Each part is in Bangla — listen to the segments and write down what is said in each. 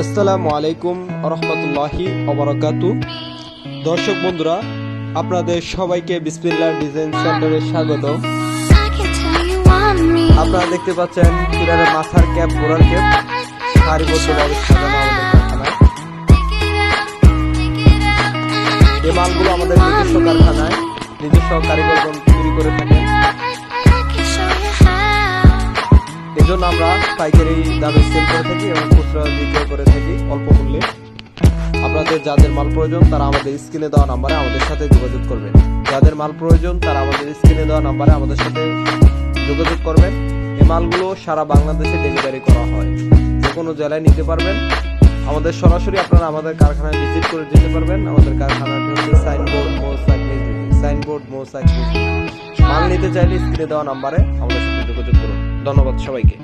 আসসালামু আলাইকুম রহমতুল্লাহি ওবারাকাতু। দর্শক বন্ধুরা, আপনাদের সবাইকে বিসমিল্লাহ ডিজাইন সেন্টারে স্বাগত। আপনারা দেখতে পাচ্ছেন পিলারের মাথার ক্যাপ, গোড়ার ক্যাপ সারিবদ্ধভাবে সাজানো আমাদের কারখানায়। এই মালগুলো আমাদের নিজস্ব কারখানায় নিজস্ব কারিগরগণ তৈরি করে থাকেন। এজন্য আমরা পাইকারি দামে সেল করে থাকি এবং খুচরা বিক্রয় করে থাকি অল্প মূল্যে। আপনাদের যাদের মাল প্রয়োজন তারা আমাদের স্ক্রিনে দেওয়া নাম্বারে আমাদের সাথে যোগাযোগ করবেন। যাদের মাল প্রয়োজন তারা আমাদের স্ক্রিনে দেওয়া নাম্বারে আমাদের সাথে যোগাযোগ করবেন। এই মালগুলো সারা বাংলাদেশে ডেলিভারি করা হয়, যে কোনো জেলায় নিতে পারবেন। আমাদের সরাসরি আপনারা আমাদের কারখানায় ভিজিট করে যেতে পারবেন। আমাদের কারখানাটি হচ্ছে সাইনবোর্ড মোসাইক। মাল নিতে চাইলে স্ক্রিনে দেওয়া নাম্বারে আমাদের সাথে যোগাযোগ করুন। ধন্যবাদ সবাইকে।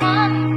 One.